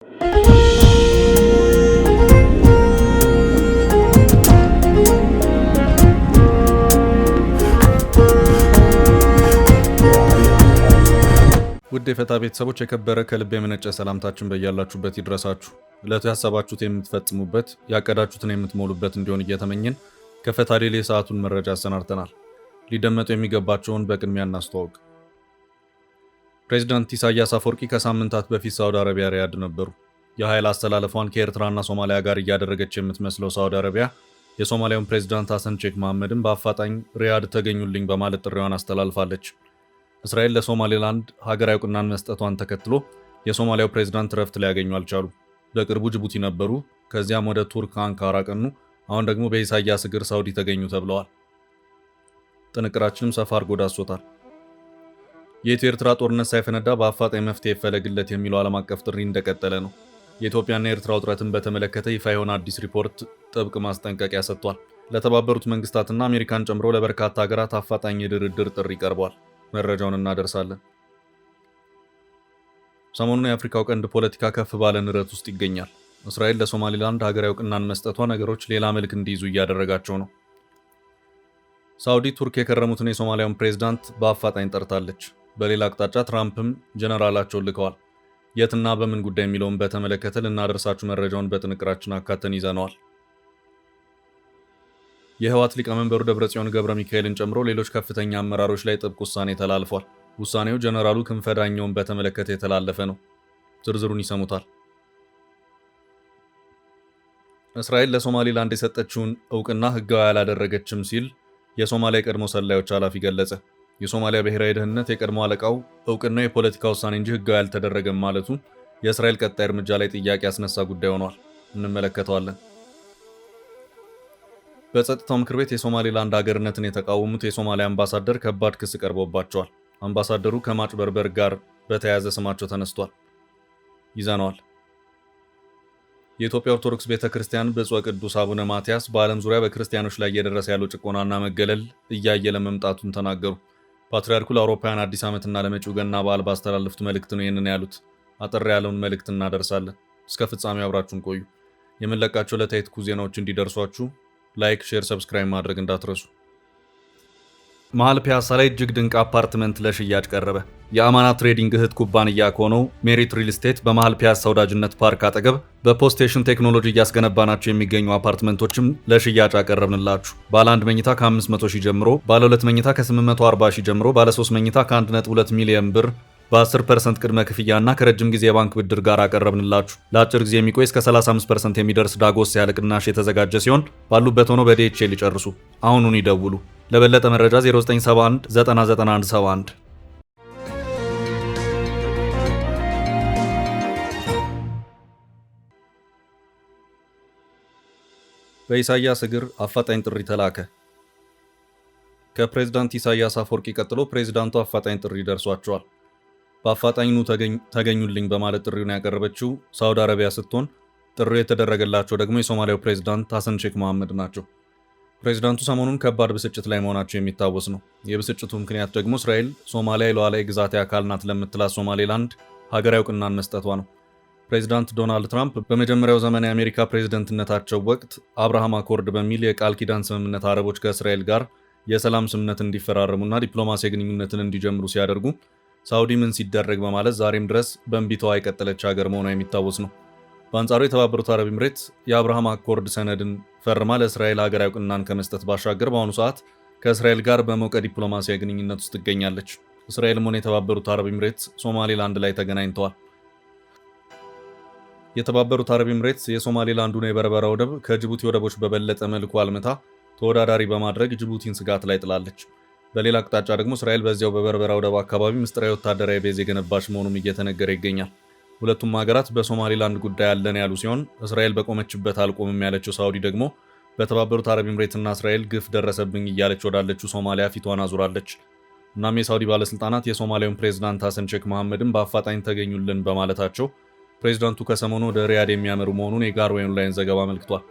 ውድ የፈታ ቤተሰቦች የከበረ ከልብ የመነጨ ሰላምታችን በያላችሁበት ይድረሳችሁ። ዕለቱ ያሰባችሁት የምትፈጽሙበት ያቀዳችሁትን የምትሞሉበት እንዲሆን እየተመኘን ከፈታ ዴሊ ሰዓቱን መረጃ አሰናድተናል። ሊደመጡ የሚገባቸውን በቅድሚያ እናስተዋውቅ። ፕሬዝዳንት ኢሳያስ አፈወርቂ ከሳምንታት በፊት ሳውዲ አረቢያ ሪያድ ነበሩ። የኃይል አስተላለፏን ከኤርትራና ሶማሊያ ጋር እያደረገች የምትመስለው ሳውዲ አረቢያ የሶማሊያውን ፕሬዝዳንት ሐሰን ሼክ መሐመድን በአፋጣኝ ሪያድ ተገኙልኝ በማለት ጥሪዋን አስተላልፋለች። እስራኤል ለሶማሌላንድ ሀገራዊ ዕውቅናን መስጠቷን ተከትሎ የሶማሊያው ፕሬዝዳንት ረፍት ሊያገኙ አልቻሉ። በቅርቡ ጅቡቲ ነበሩ፣ ከዚያም ወደ ቱርክ አንካራ ቀኑ። አሁን ደግሞ በኢሳያስ እግር ሳውዲ ተገኙ ተብለዋል። ጥንቅራችንም ሰፋ አድርጎ ዳስሶታል። የኢትዮ ኤርትራ ጦርነት ሳይፈነዳ በአፋጣኝ መፍትሄ ይፈለግለት የሚለው ዓለም አቀፍ ጥሪ እንደቀጠለ ነው። የኢትዮጵያና የኤርትራ ውጥረትን በተመለከተ ይፋ የሆነ አዲስ ሪፖርት ጥብቅ ማስጠንቀቂያ ሰጥቷል። ለተባበሩት መንግስታትና አሜሪካን ጨምሮ ለበርካታ ሀገራት አፋጣኝ የድርድር ጥሪ ቀርቧል። መረጃውን እናደርሳለን። ሰሞኑን የአፍሪካው ቀንድ ፖለቲካ ከፍ ባለ ንረት ውስጥ ይገኛል። እስራኤል ለሶማሊላንድ ሀገራዊ ዕውቅናን መስጠቷ ነገሮች ሌላ መልክ እንዲይዙ እያደረጋቸው ነው። ሳውዲ ቱርክ የከረሙትን የሶማሊያውን ፕሬዝዳንት በአፋጣኝ ጠርታለች። በሌላ አቅጣጫ ትራምፕም ጀነራላቸውን ልከዋል። የትና በምን ጉዳይ የሚለውን በተመለከተ ልናደርሳችሁ መረጃውን በጥንቅራችን አካተን ይዘነዋል። የህወሓት ሊቀመንበሩ ደብረጽዮን ገብረ ሚካኤልን ጨምሮ ሌሎች ከፍተኛ አመራሮች ላይ ጥብቅ ውሳኔ ተላልፏል። ውሳኔው ጀነራሉ ክንፈ ዳኘውን በተመለከተ የተላለፈ ነው። ዝርዝሩን ይሰሙታል። እስራኤል ለሶማሊላንድ የሰጠችውን ዕውቅና ህጋዊ አላደረገችም ሲል የሶማሊያ የቀድሞ ሰላዮች ኃላፊ ገለጸ። የሶማሊያ ብሔራዊ ደህንነት የቀድሞ አለቃው ዕውቅናው የፖለቲካ ውሳኔ እንጂ ህጋዊ አልተደረገም ማለቱ የእስራኤል ቀጣይ እርምጃ ላይ ጥያቄ ያስነሳ ጉዳይ ሆኗል። እንመለከተዋለን። በጸጥታው ምክር ቤት የሶማሌላንድ ሀገርነትን የተቃወሙት የሶማሊያ አምባሳደር ከባድ ክስ ቀርቦባቸዋል። አምባሳደሩ ከማጭበርበር ጋር በተያያዘ ስማቸው ተነስቷል። ይዘነዋል። የኢትዮጵያ ኦርቶዶክስ ቤተክርስቲያን ብፁዕ ቅዱስ አቡነ ማትያስ በዓለም ዙሪያ በክርስቲያኖች ላይ እየደረሰ ያለው ጭቆናና መገለል እያየለ መምጣቱን ተናገሩ። ፓትርያርኩ ለአውሮፓውያን አዲስ ዓመትና ለመጪው ገና በዓል ባስተላለፉት መልእክት ነው ይህንን ያሉት። አጠር ያለውን መልእክት እናደርሳለን። እስከ ፍጻሜው አብራችሁን ቆዩ። የምንለቃቸው ዕለታዊ ትኩስ ዜናዎች እንዲደርሷችሁ ላይክ፣ ሼር፣ ሰብስክራይብ ማድረግ እንዳትረሱ። መሃል ፒያሳ ላይ እጅግ ድንቅ አፓርትመንት ለሽያጭ ቀረበ። የአማና ትሬዲንግ እህት ኩባንያ ከሆነው ሜሪት ሪል ስቴት በመሃል ፒያሳ ወዳጅነት ፓርክ አጠገብ በፖስቴሽን ቴክኖሎጂ እያስገነባናቸው የሚገኙ አፓርትመንቶችም ለሽያጭ አቀረብንላችሁ። ባለ 1 መኝታ ከ500,000 ጀምሮ፣ ባለ 2 መኝታ ከ840,000 ጀምሮ፣ ባለ 3 መኝታ ከ1.2 ሚሊዮን ብር በ10% ቅድመ ክፍያና ከረጅም ጊዜ የባንክ ብድር ጋር አቀረብንላችሁ። ለአጭር ጊዜ የሚቆይ እስከ 35% የሚደርስ ዳጎስ ያለ ቅናሽ የተዘጋጀ ሲሆን ባሉበት ሆኖ በዲኤችኤል ይጨርሱ። አሁኑን ይደውሉ። ለበለጠ መረጃ 0971 99171። በኢሳያስ እግር አፋጣኝ ጥሪ ተላከ። ከፕሬዝዳንት ኢሳያስ አፈወርቂ ቀጥሎ ፕሬዝዳንቱ አፋጣኝ ጥሪ ደርሷቸዋል። በአፋጣኝ ኑ ተገኙልኝ በማለት ጥሪውን ያቀረበችው ሳውዲ አረቢያ ስትሆን ጥሪው የተደረገላቸው ደግሞ የሶማሊያው ፕሬዝዳንት ሐሰን ሼክ መሐመድ ናቸው። ፕሬዝዳንቱ ሰሞኑን ከባድ ብስጭት ላይ መሆናቸው የሚታወስ ነው። የብስጭቱ ምክንያት ደግሞ እስራኤል ሶማሊያ የሉዓላዊ ግዛቴ አካል ናት ለምትላት ሶማሌላንድ ሀገራዊ ዕውቅናን መስጠቷ ነው። ፕሬዝዳንት ዶናልድ ትራምፕ በመጀመሪያው ዘመን የአሜሪካ ፕሬዝደንትነታቸው ወቅት አብርሃም አኮርድ በሚል የቃል ኪዳን ስምምነት አረቦች ከእስራኤል ጋር የሰላም ስምምነት እንዲፈራረሙና ዲፕሎማሲያዊ ግንኙነትን እንዲጀምሩ ሲያደርጉ ሳውዲ ምን ሲደረግ በማለት ዛሬም ድረስ በእንቢታዋ የቀጠለች ሀገር መሆኗ የሚታወስ ነው። በአንጻሩ የተባበሩት አረብ ኤምሬት የአብርሃም አኮርድ ሰነድን ፈርማ ለእስራኤል ሀገራዊ ዕውቅናን ከመስጠት ባሻገር በአሁኑ ሰዓት ከእስራኤል ጋር በሞቀ ዲፕሎማሲያዊ ግንኙነት ውስጥ ትገኛለች። እስራኤልም ሆነ የተባበሩት አረብ ኤምሬት ሶማሌላንድ ላይ ተገናኝተዋል። የተባበሩት አረብ ኤምሬት የሶማሌላንዱን የበርበራ ወደብ ከጅቡቲ ወደቦች በበለጠ መልኩ አልምታ ተወዳዳሪ በማድረግ ጅቡቲን ስጋት ላይ ጥላለች። በሌላ አቅጣጫ ደግሞ እስራኤል በዚያው በበርበራ ወደብ አካባቢ ምስጢራዊ ወታደራዊ ቤዝ የገነባች መሆኑም እየተነገረ ይገኛል። ሁለቱም ሀገራት በሶማሌላንድ ጉዳይ አለን ያሉ ሲሆን እስራኤል በቆመችበት አልቆምም ያለችው ሳውዲ ደግሞ በተባበሩት አረብ ኤምሬትና እስራኤል ግፍ ደረሰብኝ እያለች ወዳለችው ሶማሊያ ፊቷን አዙራለች። እናም የሳውዲ ባለስልጣናት የሶማሊያውን ፕሬዝዳንት ሐሰን ሼክ መሐመድን በአፋጣኝ ተገኙልን በማለታቸው ፕሬዝዳንቱ ከሰሞኑ ወደ ሪያድ የሚያመሩ መሆኑን የጋርዌይ ኦንላይን ዘገባ አመልክቷል።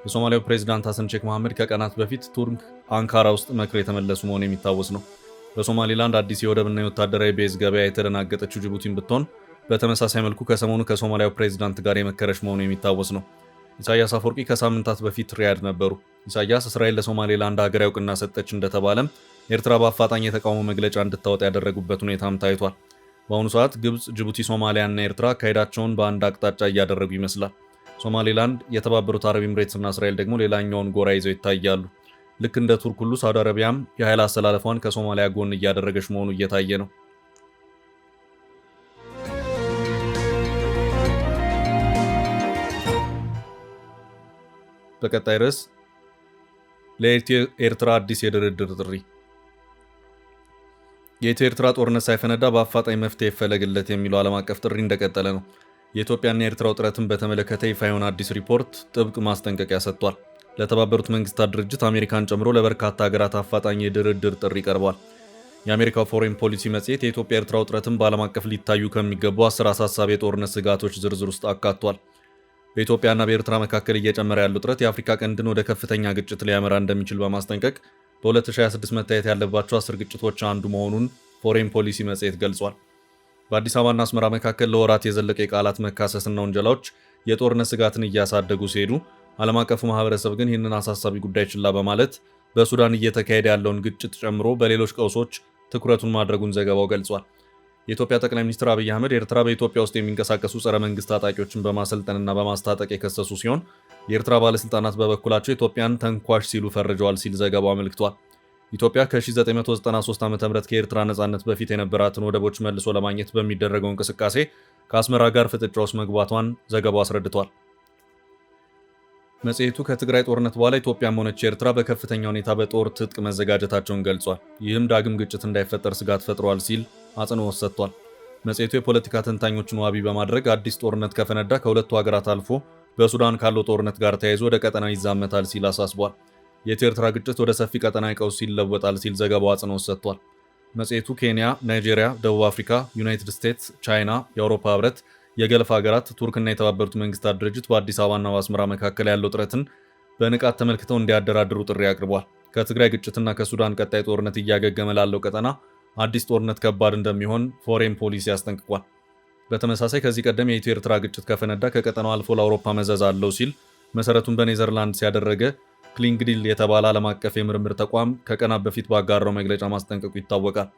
የሶማሊያው ፕሬዝዳንት ሐሰን ሼክ መሐመድ ከቀናት በፊት ቱርክ አንካራ ውስጥ መክረው የተመለሱ መሆኑ የሚታወስ ነው። በሶማሊላንድ አዲስ የወደብና የወታደራዊ ቤዝ ገበያ የተደናገጠችው ጅቡቲን ብትሆን በተመሳሳይ መልኩ ከሰሞኑ ከሶማሊያው ፕሬዝዳንት ጋር የመከረች መሆኑ የሚታወስ ነው። ኢሳያስ አፈወርቂ ከሳምንታት በፊት ሪያድ ነበሩ። ኢሳያስ እስራኤል ለሶማሌላንድ ሀገራዊ እውቅና ሰጠች እንደተባለም ኤርትራ በአፋጣኝ የተቃውሞ መግለጫ እንድታወጣ ያደረጉበት ሁኔታም ታይቷል። በአሁኑ ሰዓት ግብጽ፣ ጅቡቲ፣ ሶማሊያ እና ኤርትራ አካሄዳቸውን በአንድ አቅጣጫ እያደረጉ ይመስላል። ሶማሌላንድ፣ የተባበሩት አረብ ኤምሬትስ እና እስራኤል ደግሞ ሌላኛውን ጎራ ይዘው ይታያሉ። ልክ እንደ ቱርክ ሁሉ ሳውዲ አረቢያም የኃይል አሰላለፏን ከሶማሊያ ጎን እያደረገች መሆኑ እየታየ ነው። በቀጣይ ርዕስ ለኢትዮ ኤርትራ አዲስ የድርድር ጥሪ። የኢትዮ ኤርትራ ጦርነት ሳይፈነዳ በአፋጣኝ መፍትሄ ይፈለግለት የሚለው ዓለም አቀፍ ጥሪ እንደቀጠለ ነው። የኢትዮጵያና የኤርትራ ውጥረትን በተመለከተ ይፋ የሆነ አዲስ ሪፖርት ጥብቅ ማስጠንቀቂያ ሰጥቷል። ለተባበሩት መንግስታት ድርጅት አሜሪካን ጨምሮ ለበርካታ ሀገራት አፋጣኝ የድርድር ጥሪ ቀርቧል። የአሜሪካው ፎሬን ፖሊሲ መጽሔት የኢትዮጵያ ኤርትራ ውጥረትን በዓለም አቀፍ ሊታዩ ከሚገቡ 10 አሳሳቢ የጦርነት ስጋቶች ዝርዝር ውስጥ አካቷል። በኢትዮጵያና በኤርትራ መካከል እየጨመረ ያለው ውጥረት የአፍሪካ ቀንድን ወደ ከፍተኛ ግጭት ሊያመራ እንደሚችል በማስጠንቀቅ በ2026 መታየት ያለባቸው 10 ግጭቶች አንዱ መሆኑን ፎሬን ፖሊሲ መጽሔት ገልጿል። በአዲስ አበባና አስመራ መካከል ለወራት የዘለቀ የቃላት መካሰስና ወንጀላዎች የጦርነት ስጋትን እያሳደጉ ሲሄዱ፣ ዓለም አቀፉ ማህበረሰብ ግን ይህንን አሳሳቢ ጉዳይ ችላ በማለት በሱዳን እየተካሄደ ያለውን ግጭት ጨምሮ በሌሎች ቀውሶች ትኩረቱን ማድረጉን ዘገባው ገልጿል። የኢትዮጵያ ጠቅላይ ሚኒስትር አብይ አህመድ ኤርትራ በኢትዮጵያ ውስጥ የሚንቀሳቀሱ ጸረ መንግስት ታጣቂዎችን በማሰልጠንና በማስታጠቅ የከሰሱ ሲሆን የኤርትራ ባለስልጣናት በበኩላቸው ኢትዮጵያን ተንኳሽ ሲሉ ፈርጀዋል ሲል ዘገባው አመልክቷል። ኢትዮጵያ ከ1993 ዓ.ም ከኤርትራ ነጻነት በፊት የነበራትን ወደቦች መልሶ ለማግኘት በሚደረገው እንቅስቃሴ ከአስመራ ጋር ፍጥጫ ውስጥ መግባቷን ዘገባው አስረድቷል። መጽሔቱ ከትግራይ ጦርነት በኋላ ኢትዮጵያም ሆነች ኤርትራ በከፍተኛ ሁኔታ በጦር ትጥቅ መዘጋጀታቸውን ገልጿል። ይህም ዳግም ግጭት እንዳይፈጠር ስጋት ፈጥሯል ሲል አጽንኦት ሰጥቷል። መጽሔቱ የፖለቲካ ተንታኞችን ዋቢ በማድረግ አዲስ ጦርነት ከፈነዳ ከሁለቱ ሀገራት አልፎ በሱዳን ካለው ጦርነት ጋር ተያይዞ ወደ ቀጠናው ይዛመታል ሲል አሳስቧል። የኢትዮ ኤርትራ ግጭት ወደ ሰፊ ቀጠናዊ ቀውስ ይለወጣል ሲል ዘገባው አጽንኦት ሰጥቷል። መጽሔቱ ኬንያ፣ ናይጄሪያ፣ ደቡብ አፍሪካ፣ ዩናይትድ ስቴትስ፣ ቻይና፣ የአውሮፓ ህብረት፣ የገልፍ ሀገራት፣ ቱርክና የተባበሩት መንግስታት ድርጅት በአዲስ አበባና በአስመራ መካከል ያለው ውጥረትን በንቃት ተመልክተው እንዲያደራድሩ ጥሪ አቅርቧል። ከትግራይ ግጭትና ከሱዳን ቀጣይ ጦርነት እያገገመ ላለው ቀጠና አዲስ ጦርነት ከባድ እንደሚሆን ፎሬን ፖሊሲ አስጠንቅቋል። በተመሳሳይ ከዚህ ቀደም የኢትዮ ኤርትራ ግጭት ከፈነዳ ከቀጠናው አልፎ ለአውሮፓ መዘዝ አለው ሲል መሰረቱን በኔዘርላንድስ ያደረገ ክሊንግዲል የተባለ ዓለም አቀፍ የምርምር ተቋም ከቀናት በፊት ባጋራው መግለጫ ማስጠንቀቁ ይታወቃል።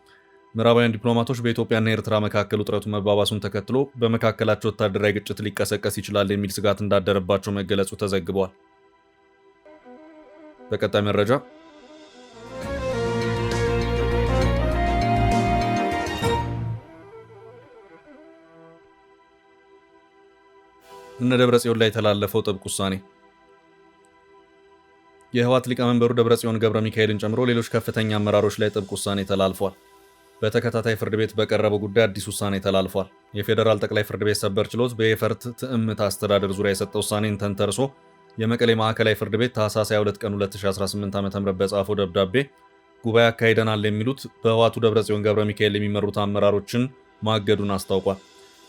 ምዕራባውያን ዲፕሎማቶች በኢትዮጵያና ኤርትራ መካከል ውጥረቱ መባባሱን ተከትሎ በመካከላቸው ወታደራዊ ግጭት ሊቀሰቀስ ይችላል የሚል ስጋት እንዳደረባቸው መገለጹ ተዘግቧል። በቀጣይ መረጃ እነ ደብረጽዮን ላይ የተላለፈው ጥብቅ ውሳኔ። የህወሓት ሊቀመንበሩ ደብረጽዮን ገብረ ሚካኤልን ጨምሮ ሌሎች ከፍተኛ አመራሮች ላይ ጥብቅ ውሳኔ ተላልፏል። በተከታታይ ፍርድ ቤት በቀረበው ጉዳይ አዲስ ውሳኔ ተላልፏል። የፌዴራል ጠቅላይ ፍርድ ቤት ሰበር ችሎት በኤፈርት ትዕምት አስተዳደር ዙሪያ የሰጠው ውሳኔን ተንተርሶ የመቀሌ ማዕከላዊ ፍርድ ቤት ታህሳስ 22 ቀን 2018 ዓ.ም በጻፈው ደብዳቤ ጉባኤ አካሂደናል የሚሉት በህወሓቱ ደብረጽዮን ገብረ ሚካኤል የሚመሩት አመራሮችን ማገዱን አስታውቋል።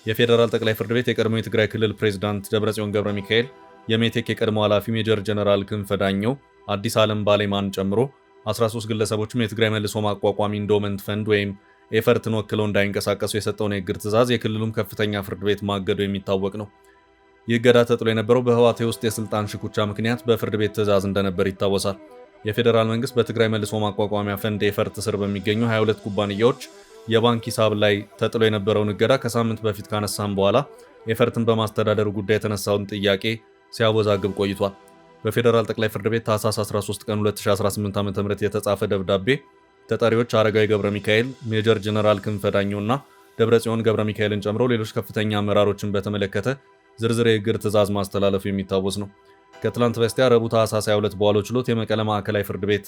የፌዴራል ጠቅላይ ፍርድ ቤት የቀድሞ የትግራይ ክልል ፕሬዝዳንት ደብረጽዮን ገብረ ሚካኤል፣ የሜቴክ የቀድሞ ኃላፊ ሜጀር ጀነራል ክንፈ ዳኘው፣ አዲስ ዓለም ባሌማን ጨምሮ 13 ግለሰቦችም የትግራይ መልሶ ማቋቋም ኢንዶመንት ፈንድ ወይም ኤፈርትን ወክለው እንዳይንቀሳቀሱ የሰጠውን የእግድ ትዕዛዝ የክልሉም ከፍተኛ ፍርድ ቤት ማገዱ የሚታወቅ ነው። ይህ እገዳ ተጥሎ የነበረው በህወሓት ውስጥ የስልጣን ሽኩቻ ምክንያት በፍርድ ቤት ትዕዛዝ እንደነበር ይታወሳል። የፌዴራል መንግስት በትግራይ መልሶ ማቋቋሚያ ፈንድ ኤፈርት ስር በሚገኙ 22 ኩባንያዎች የባንክ ሂሳብ ላይ ተጥሎ የነበረውን እገዳ ከሳምንት በፊት ካነሳም በኋላ ኤፈርትን በማስተዳደሩ ጉዳይ የተነሳውን ጥያቄ ሲያወዛግብ ቆይቷል። በፌዴራል ጠቅላይ ፍርድ ቤት ታህሳስ 13 ቀን 2018 ዓ.ም የተጻፈ ደብዳቤ ተጠሪዎች አረጋዊ ገብረ ሚካኤል፣ ሜጀር ጀነራል ክንፈ ዳኘውና ደብረጽዮን ገብረ ሚካኤልን ጨምሮ ሌሎች ከፍተኛ አመራሮችን በተመለከተ ዝርዝር የእግድ ትዕዛዝ ማስተላለፉ የሚታወስ ነው። ከትላንት በስቲያ ረቡዕ ታህሳስ 22 በዋለው ችሎት የመቀለ ማዕከላዊ ፍርድ ቤት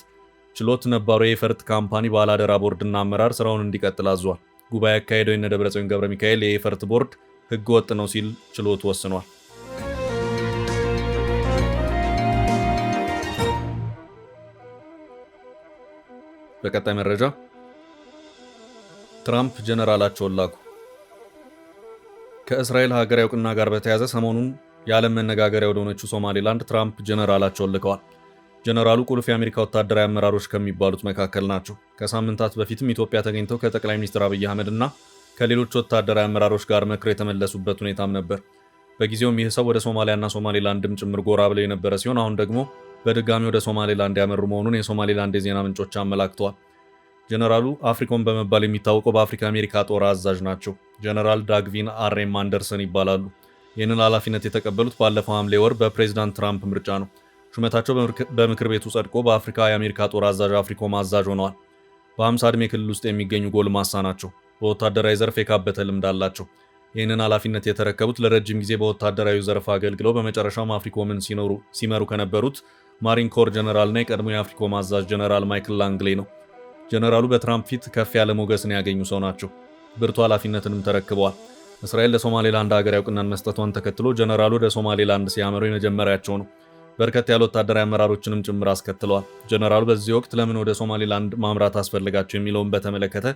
ችሎት ነባሩ የኤፈርት ካምፓኒ ባለአደራ ቦርድና አመራር ስራውን እንዲቀጥል አዟል። ጉባኤ ያካሄደው የነ ደብረጽዮን ገብረ ሚካኤል የኤፈርት ቦርድ ህገ ወጥ ነው ሲል ችሎቱ ወስኗል። በቀጣይ መረጃ ትራምፕ ጀነራላቸውን ላኩ። ከእስራኤል ሀገራዊ እውቅና ጋር በተያያዘ ሰሞኑን የዓለም መነጋገሪያ ወደ ሆነችው ሶማሌላንድ ትራምፕ ጀነራላቸውን ልከዋል። ጀነራሉ ቁልፍ የአሜሪካ ወታደራዊ አመራሮች ከሚባሉት መካከል ናቸው። ከሳምንታት በፊትም ኢትዮጵያ ተገኝተው ከጠቅላይ ሚኒስትር አብይ አህመድ እና ከሌሎች ወታደራዊ አመራሮች ጋር መክረው የተመለሱበት ሁኔታም ነበር። በጊዜውም ይህ ሰው ወደ ሶማሊያና ሶማሌላንድም ጭምር ጎራ ብለው የነበረ ሲሆን አሁን ደግሞ በድጋሚ ወደ ሶማሌላንድ ያመሩ መሆኑን የሶማሌላንድ የዜና ምንጮች አመላክተዋል። ጀነራሉ አፍሪኮም በመባል የሚታወቀው በአፍሪካ አሜሪካ ጦር አዛዥ ናቸው። ጀነራል ዳግቪን አሬም አንደርሰን ይባላሉ። ይህንን ኃላፊነት የተቀበሉት ባለፈው ሐምሌ ወር በፕሬዚዳንት ትራምፕ ምርጫ ነው። ሹመታቸው በምክር ቤቱ ጸድቆ በአፍሪካ የአሜሪካ ጦር አዛዥ አፍሪኮም አዛዥ ሆነዋል። በ50 ዕድሜ ክልል ውስጥ የሚገኙ ጎልማሳ ናቸው። በወታደራዊ ዘርፍ የካበተ ልምድ አላቸው። ይህንን ኃላፊነት የተረከቡት ለረጅም ጊዜ በወታደራዊ ዘርፍ አገልግለው በመጨረሻም አፍሪኮምን ሲመሩ ከነበሩት ማሪን ኮር ጀነራልና የቀድሞ የአፍሪኮም አዛዥ ጀነራል ማይክል ላንግሌ ነው። ጀነራሉ በትራምፕ ፊት ከፍ ያለ ሞገስን ያገኙ ሰው ናቸው። ብርቱ ኃላፊነትንም ተረክበዋል። እስራኤል ለሶማሌላንድ ሀገር እውቅናን መስጠቷን ተከትሎ ጀነራሉ ወደ ሶማሌላንድ ሲያመሩ የመጀመሪያቸው ነው። በርከት ያሉ ወታደራዊ አመራሮችንም ጭምር አስከትለዋል። ጀነራሉ በዚህ ወቅት ለምን ወደ ሶማሌላንድ ማምራት አስፈልጋቸው የሚለውን በተመለከተ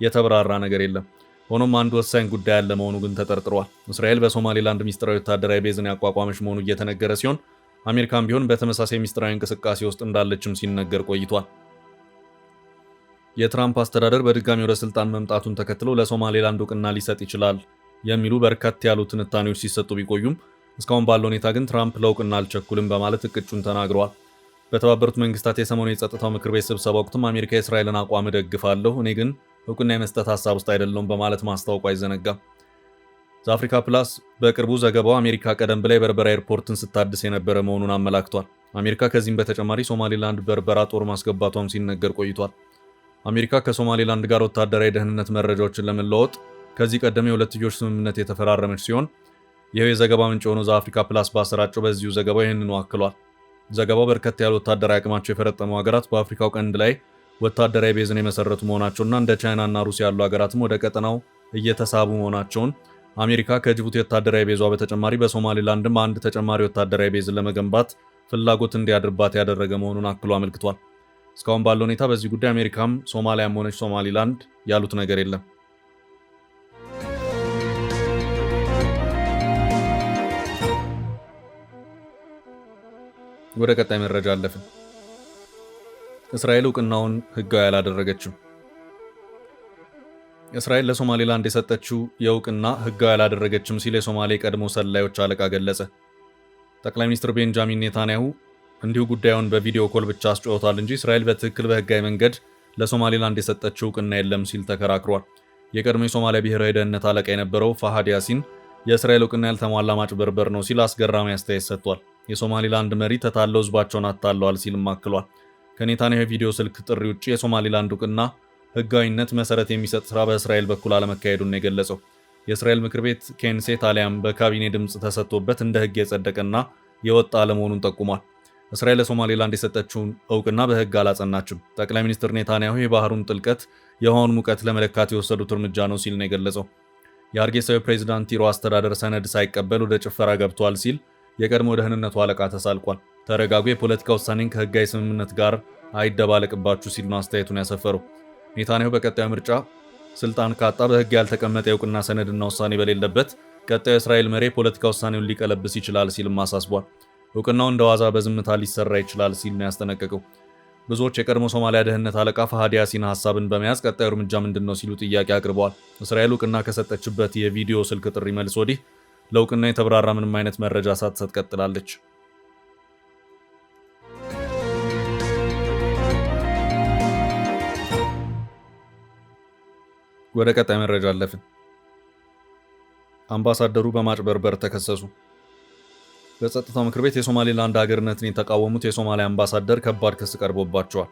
የተብራራ ነገር የለም። ሆኖም አንድ ወሳኝ ጉዳይ ያለ መሆኑ ግን ተጠርጥሯል። እስራኤል በሶማሌላንድ ሚስጥራዊ ወታደራዊ ቤዝን ያቋቋመች መሆኑ እየተነገረ ሲሆን አሜሪካም ቢሆን በተመሳሳይ ሚስጥራዊ እንቅስቃሴ ውስጥ እንዳለችም ሲነገር ቆይቷል። የትራምፕ አስተዳደር በድጋሚ ወደ ስልጣን መምጣቱን ተከትሎ ለሶማሌላንድ እውቅና ሊሰጥ ይችላል የሚሉ በርከት ያሉ ትንታኔዎች ሲሰጡ ቢቆዩም እስካሁን ባለው ሁኔታ ግን ትራምፕ ለእውቅና አልቸኩልም በማለት እቅጩን ተናግረዋል። በተባበሩት መንግስታት የሰሞኑ የጸጥታው ምክር ቤት ስብሰባ ወቅትም አሜሪካ የእስራኤልን አቋም እደግፋለሁ፣ እኔ ግን እውቅና የመስጠት ሀሳብ ውስጥ አይደለሁም በማለት ማስታወቁ አይዘነጋም። ዘአፍሪካ ፕላስ በቅርቡ ዘገባው አሜሪካ ቀደም ብላ የበርበራ ኤርፖርትን ስታድስ የነበረ መሆኑን አመላክቷል። አሜሪካ ከዚህም በተጨማሪ ሶማሌላንድ በርበራ ጦር ማስገባቷም ሲነገር ቆይቷል። አሜሪካ ከሶማሌላንድ ጋር ወታደራዊ ደህንነት መረጃዎችን ለመለዋወጥ ከዚህ ቀደም የሁለትዮሽ ስምምነት የተፈራረመች ሲሆን ይህ የዘገባ ምንጭ የሆነው ዘአፍሪካ ፕላስ ባሰራጨው በዚሁ ዘገባው ይህንኑ አክሏል። ዘገባው በርከት ያሉ ወታደራዊ አቅማቸው የፈረጠሙ ሀገራት በአፍሪካው ቀንድ ላይ ወታደራዊ ቤዝን የመሰረቱ መሆናቸውና እንደ ቻይናና ሩሲያ ያሉ ሀገራትም ወደ ቀጠናው እየተሳቡ መሆናቸውን፣ አሜሪካ ከጅቡቲ ወታደራዊ ቤዟ በተጨማሪ በሶማሌላንድም አንድ ተጨማሪ ወታደራዊ ቤዝን ለመገንባት ፍላጎት እንዲያድርባት ያደረገ መሆኑን አክሎ አመልክቷል። እስካሁን ባለው ሁኔታ በዚህ ጉዳይ አሜሪካም ሶማሊያም ሆነች ሶማሊላንድ ያሉት ነገር የለም። ወደ ቀጣይ መረጃ አለፍን። እስራኤል እውቅናውን ህጋዊ አላደረገችም። እስራኤል ለሶማሌላንድ የሰጠችው የእውቅና ህጋዊ አላደረገችም ሲል የሶማሌ ቀድሞ ሰላዮች አለቃ ገለጸ። ጠቅላይ ሚኒስትር ቤንጃሚን ኔታንያሁ እንዲሁ ጉዳዩን በቪዲዮ ኮል ብቻ አስጮኸዋል እንጂ እስራኤል በትክክል በህጋዊ መንገድ ለሶማሌላንድ የሰጠችው እውቅና የለም ሲል ተከራክሯል። የቀድሞ የሶማሊያ ብሔራዊ ደህንነት አለቃ የነበረው ፋሃድ ያሲን የእስራኤል እውቅና ያልተሟላ ማጭበርበር ነው ሲል አስገራሚ አስተያየት ሰጥቷል። የሶማሌላንድ መሪ ተታለው ህዝባቸውን አታለዋል ሲልም አክሏል። ከኔታንያሁ የቪዲዮ ስልክ ጥሪ ውጭ የሶማሌላንድ እውቅና ህጋዊነት መሰረት የሚሰጥ ስራ በእስራኤል በኩል አለመካሄዱን ነው የገለጸው። የእስራኤል ምክር ቤት ኬንሴት አሊያም በካቢኔ ድምፅ ተሰጥቶበት እንደ ህግ የጸደቀና የወጣ አለመሆኑን ጠቁሟል። እስራኤል ለሶማሌላንድ የሰጠችውን እውቅና በህግ አላጸናችም። ጠቅላይ ሚኒስትር ኔታንያሁ የባህሩን ጥልቀት፣ የውሃውን ሙቀት ለመለካት የወሰዱት እርምጃ ነው ሲል ነው የገለጸው። የሀርጌሳዊ ፕሬዚዳንት ቲሮ አስተዳደር ሰነድ ሳይቀበል ወደ ጭፈራ ገብቷል ሲል የቀድሞ ደህንነቱ አለቃ ተሳልቋል። ተረጋጉ፣ የፖለቲካ ውሳኔን ከህጋዊ ስምምነት ጋር አይደባለቅባችሁ ሲል ነው አስተያየቱን ያሰፈረው። ኔታንያሁ በቀጣዩ ምርጫ ስልጣን ካጣ በህግ ያልተቀመጠ የእውቅና ሰነድና ውሳኔ በሌለበት ቀጣዩ የእስራኤል መሪ የፖለቲካ ውሳኔውን ሊቀለብስ ይችላል ሲልም አሳስቧል። እውቅናው እንደ ዋዛ በዝምታ ሊሰራ ይችላል ሲል ነው ያስጠነቀቀው። ብዙዎች የቀድሞ ሶማሊያ ደህንነት አለቃ ፋሃድ ያሲን ሀሳብን በመያዝ ቀጣዩ እርምጃ ምንድን ነው ሲሉ ጥያቄ አቅርበዋል። እስራኤል እውቅና ከሰጠችበት የቪዲዮ ስልክ ጥሪ መልስ ወዲህ ለእውቅና የተብራራ ምንም አይነት መረጃ ሳትሰጥ ቀጥላለች። ወደ ቀጣይ መረጃ አለፍን። አምባሳደሩ በማጭበርበር ተከሰሱ። በጸጥታው ምክር ቤት የሶማሌላንድ ሀገርነትን የተቃወሙት የሶማሊያ አምባሳደር ከባድ ክስ ቀርቦባቸዋል።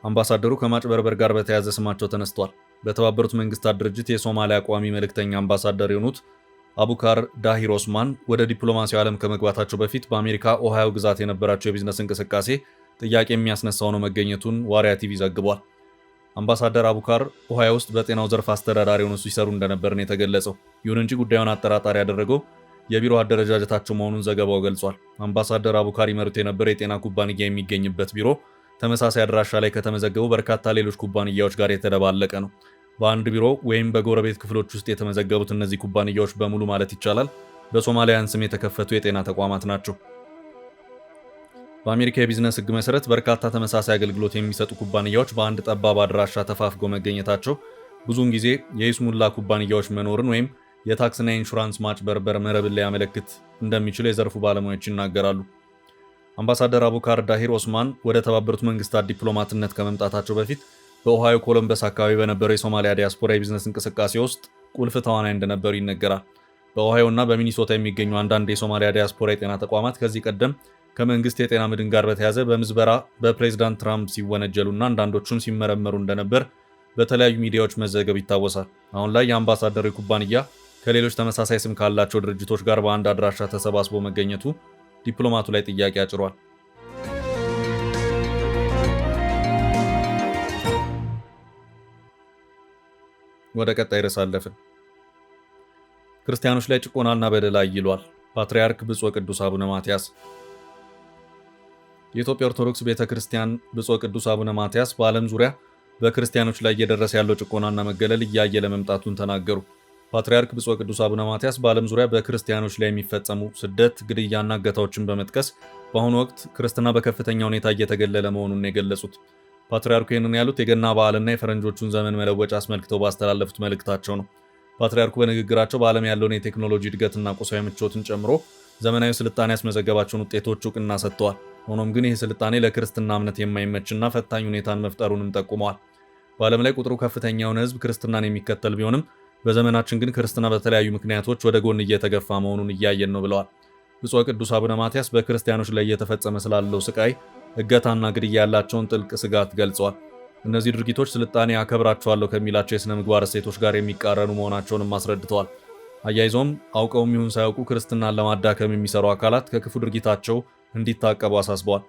አምባሳደሩ ከማጭበርበር ጋር በተያያዘ ስማቸው ተነስቷል። በተባበሩት መንግስታት ድርጅት የሶማሊያ ቋሚ መልእክተኛ አምባሳደር የሆኑት አቡካር ዳሂር ኦስማን ወደ ዲፕሎማሲያዊ ዓለም ከመግባታቸው በፊት በአሜሪካ ኦሃዮ ግዛት የነበራቸው የቢዝነስ እንቅስቃሴ ጥያቄ የሚያስነሳ ሆኖ መገኘቱን ዋሪያ ቲቪ ዘግቧል። አምባሳደር አቡካር ኦሃዮ ውስጥ በጤናው ዘርፍ አስተዳዳሪ ሆነው ሲሰሩ እንደነበር ነው የተገለጸው። ይሁን እንጂ ጉዳዩን አጠራጣሪ ያደረገው የቢሮ አደረጃጀታቸው መሆኑን ዘገባው ገልጿል። አምባሳደር አቡካር ይመሩት የነበረ የጤና ኩባንያ የሚገኝበት ቢሮ ተመሳሳይ አድራሻ ላይ ከተመዘገቡ በርካታ ሌሎች ኩባንያዎች ጋር የተደባለቀ ነው። በአንድ ቢሮ ወይም በጎረቤት ክፍሎች ውስጥ የተመዘገቡት እነዚህ ኩባንያዎች በሙሉ ማለት ይቻላል በሶማሊያን ስም የተከፈቱ የጤና ተቋማት ናቸው። በአሜሪካ የቢዝነስ ሕግ መሰረት በርካታ ተመሳሳይ አገልግሎት የሚሰጡ ኩባንያዎች በአንድ ጠባብ አድራሻ ተፋፍገው መገኘታቸው ብዙውን ጊዜ የይስሙላ ኩባንያዎች መኖርን ወይም የታክስና የኢንሹራንስ ማጭበርበር መረብን ሊያመለክት እንደሚችል የዘርፉ ባለሙያዎች ይናገራሉ። አምባሳደር አቡካር ዳሂር ኦስማን ወደ ተባበሩት መንግስታት ዲፕሎማትነት ከመምጣታቸው በፊት በኦሃዮ ኮሎምበስ አካባቢ በነበረው የሶማሊያ ዲያስፖራ የቢዝነስ እንቅስቃሴ ውስጥ ቁልፍ ተዋናይ እንደነበሩ ይነገራል። በኦሃዮ እና በሚኒሶታ የሚገኙ አንዳንድ የሶማሊያ ዲያስፖራ የጤና ተቋማት ከዚህ ቀደም ከመንግስት የጤና መድን ጋር በተያያዘ በምዝበራ በፕሬዝዳንት ትራምፕ ሲወነጀሉና አንዳንዶቹም ሲመረመሩ እንደነበር በተለያዩ ሚዲያዎች መዘገብ ይታወሳል። አሁን ላይ የአምባሳደሩ ኩባንያ ከሌሎች ተመሳሳይ ስም ካላቸው ድርጅቶች ጋር በአንድ አድራሻ ተሰባስቦ መገኘቱ ዲፕሎማቱ ላይ ጥያቄ አጭሯል። ወደ ቀጣይ ርዕስ አለፍን። ክርስቲያኖች ላይ ጭቆናና በደል አይሏል ፓትርያርክ ብፁዕ ቅዱስ አቡነ ማትያስ። የኢትዮጵያ ኦርቶዶክስ ቤተክርስቲያን ብፁዕ ቅዱስ አቡነ ማትያስ በዓለም ዙሪያ በክርስቲያኖች ላይ እየደረሰ ያለው ጭቆናና መገለል እያየለ መምጣቱን ተናገሩ። ፓትርያርክ ብፁዕ ቅዱስ አቡነ ማትያስ በዓለም ዙሪያ በክርስቲያኖች ላይ የሚፈጸሙ ስደት፣ ግድያና እገታዎችን በመጥቀስ በአሁኑ ወቅት ክርስትና በከፍተኛ ሁኔታ እየተገለለ መሆኑን የገለጹት ፓትርያርኩ ይህንን ያሉት የገና በዓልና የፈረንጆቹን ዘመን መለወጫ አስመልክተው ባስተላለፉት መልእክታቸው ነው። ፓትርያርኩ በንግግራቸው በዓለም ያለውን የቴክኖሎጂ እድገትና ቁሳዊ ምቾትን ጨምሮ ዘመናዊ ስልጣኔ ያስመዘገባቸውን ውጤቶች እውቅና ሰጥተዋል። ሆኖም ግን ይህ ስልጣኔ ለክርስትና እምነት የማይመችና ፈታኝ ሁኔታን መፍጠሩንም ጠቁመዋል። በዓለም ላይ ቁጥሩ ከፍተኛ የሆነ ሕዝብ ክርስትናን የሚከተል ቢሆንም በዘመናችን ግን ክርስትና በተለያዩ ምክንያቶች ወደ ጎን እየተገፋ መሆኑን እያየን ነው ብለዋል። ብፁዕ ቅዱስ አቡነ ማትያስ በክርስቲያኖች ላይ እየተፈጸመ ስላለው ስቃይ፣ እገታና ግድያ ያላቸውን ጥልቅ ስጋት ገልጸዋል። እነዚህ ድርጊቶች ስልጣኔ አከብራቸዋለሁ ከሚላቸው የሥነ ምግባር እሴቶች ጋር የሚቃረኑ መሆናቸውንም አስረድተዋል። አያይዘውም አውቀውም ይሁን ሳያውቁ ክርስትናን ለማዳከም የሚሰሩ አካላት ከክፉ ድርጊታቸው እንዲታቀቡ አሳስበዋል።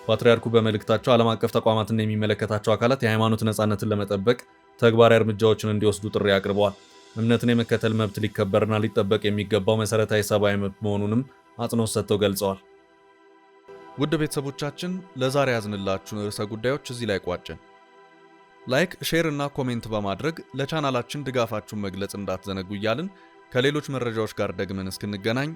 ፓትርያርኩ በመልእክታቸው ዓለም አቀፍ ተቋማትን የሚመለከታቸው አካላት የሃይማኖት ነፃነትን ለመጠበቅ ተግባራዊ እርምጃዎችን እንዲወስዱ ጥሪ አቅርበዋል። እምነትን የመከተል መብት ሊከበርና ሊጠበቅ የሚገባው መሠረታዊ ሰብአዊ መብት መሆኑንም አጽንኦት ሰጥተው ገልጸዋል። ውድ ቤተሰቦቻችን ለዛሬ ያዝንላችሁን ርዕሰ ጉዳዮች እዚህ ላይ ቋጨን። ላይክ፣ ሼር እና ኮሜንት በማድረግ ለቻናላችን ድጋፋችሁን መግለጽ እንዳትዘነጉ እያልን ከሌሎች መረጃዎች ጋር ደግመን እስክንገናኝ